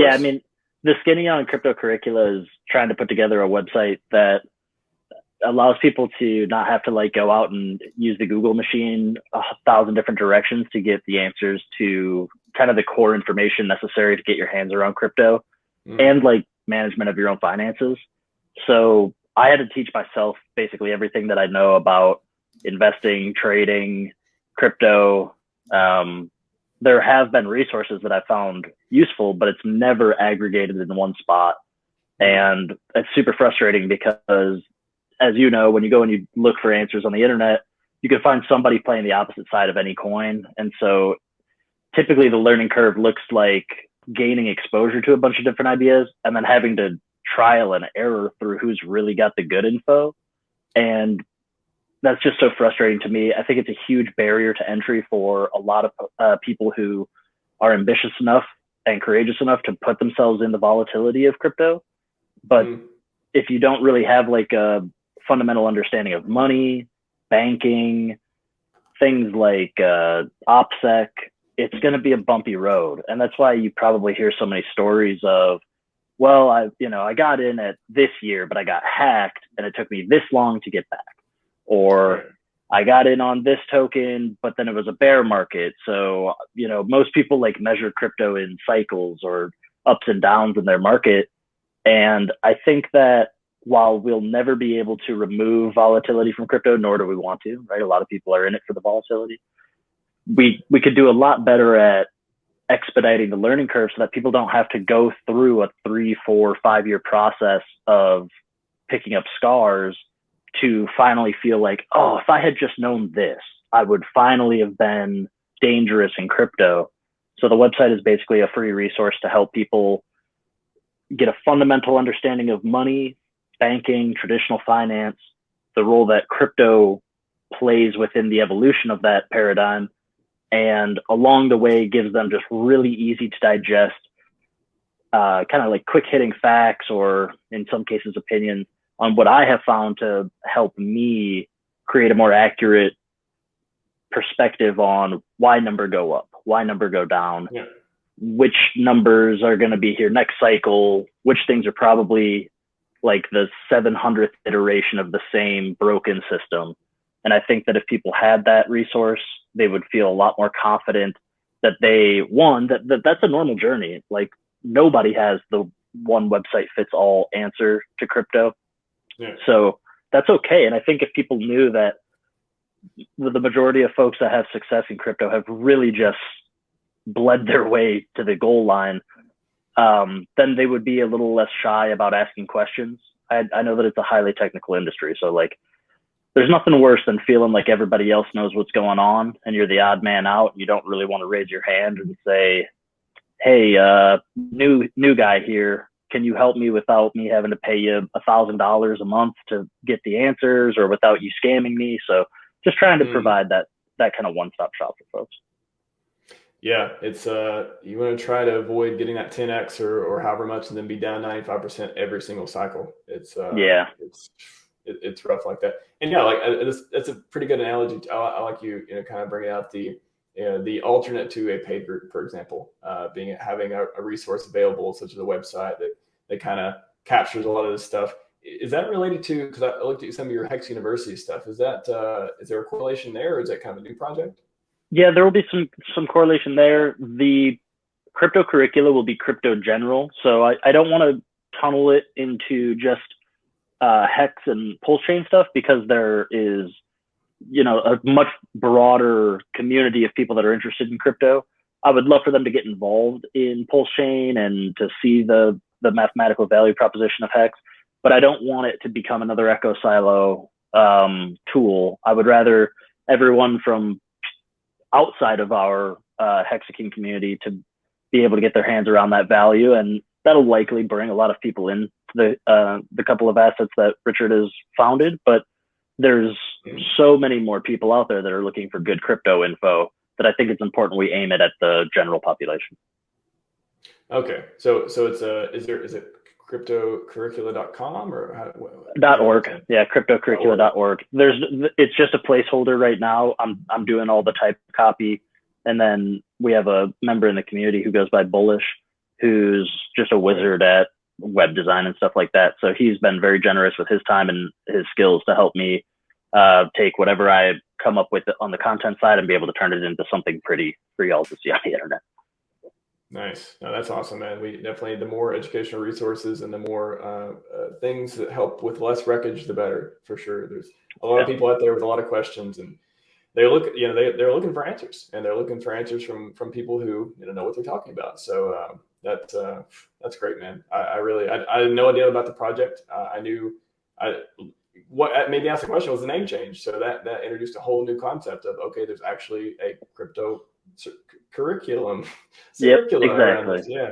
Yeah, I course. mean, the skinny on Cryptocurricula is trying to put together a website that allows people to not have to like go out and use the Google machine 1,000 different directions to get the answers to kind of the core information necessary to get your hands around crypto Mm, and like management of your own finances. So I had to teach myself basically everything that I know about investing, trading, crypto. Um, there have been resources that I found useful, but it's never aggregated in one spot. mm, And it's super frustrating because, as you know, when you go and you look for answers on the internet, you can find somebody playing the opposite side of any coin. And so typically the learning curve looks like gaining exposure to a bunch of different ideas and then having to trial and error through who's really got the good info. And that's just so frustrating to me. I think it's a huge barrier to entry for a lot of people who are ambitious enough and courageous enough to put themselves in the volatility of crypto. But mm. if you don't really have like a fundamental understanding of money, banking, things like OPSEC, it's going to be a bumpy road. And that's why you probably hear so many stories of, well, I got in at this year, but I got hacked and it took me this long to get back. Or Right. I got in on this token, but then it was a bear market. So, most people like measure crypto in cycles or ups and downs in their market. And I think that while we'll never be able to remove volatility from crypto, nor do we want to, right? A lot of people are in it for the volatility. We could do a lot better at expediting the learning curve so that people don't have to go through a 3, 4, 5 year process of picking up scars to finally feel like, oh, if I had just known this, I would finally have been dangerous in crypto. So the website is basically a free resource to help people get a fundamental understanding of money, banking, traditional finance, the role that crypto plays within the evolution of that paradigm, and along the way gives them just really easy to digest, kind of like quick hitting facts or in some cases opinions on what I have found to help me create a more accurate perspective on why number go up, why number go down, Yeah. which numbers are going to be here next cycle, which things are probably like the 700th iteration of the same broken system. And I think that if people had that resource, they would feel a lot more confident that that's a normal journey. Like nobody has the one website fits all answer to crypto. Yeah. So that's okay. And I think if people knew that the majority of folks that have success in crypto have really just bled their way to the goal line, then they would be a little less shy about asking questions. I know that it's a highly technical industry, so like there's nothing worse than feeling like everybody else knows what's going on and you're the odd man out and you don't really want to raise your hand and say, hey, new guy here, can you help me without me having to pay you $1,000 a month to get the answers or without you scamming me? So just trying to Mm. provide that kind of one-stop shop for folks. Yeah, it's you want to try to avoid getting that 10x or however much and then be down 95% every single cycle. Yeah. It's rough like that. And yeah, like that's a pretty good analogy. I like you kind of bringing out the alternate to a paid group, for example, having a resource available such as a website that kind of captures a lot of this stuff. Is that related to, because I looked at some of your Hex University stuff, is there a correlation there, or is that kind of a new project? Yeah, there will be some correlation there. The crypto curricula will be crypto general. So I don't want to tunnel it into just hex and PulseChain stuff because there is, a much broader community of people that are interested in crypto. I would love for them to get involved in PulseChain and to see the mathematical value proposition of hex, but I don't want it to become another echo silo tool. I would rather everyone from outside of our hexaking community to be able to get their hands around that value, and that'll likely bring a lot of people in the couple of assets that Richard has founded. But there's so many more people out there that are looking for good crypto info that I think it's important we aim it at the general population. Okay, so is it cryptocurricula.com or is that a .org, website? yeah, .org. cryptocurricula.org. It's just a placeholder right now. I'm doing all the type copy, and then we have a member in the community who goes by Bullish, who's just a wizard at web design and stuff like that. So he's been very generous with his time and his skills to help me take whatever I come up with on the content side and be able to turn it into something pretty for y'all to see on the internet. Nice. No, that's awesome, man. We definitely, the more educational resources and the more things that help with less wreckage, the better, for sure. There's a lot of people out there with a lot of questions, and they look, they're looking for answers, and they're looking for answers from people who know what they're talking about. So that's great, man. I had no idea about the project. What made me ask the question was the name change. So that introduced a whole new concept of, okay, there's actually a crypto curriculum. Yep, exactly. Yeah.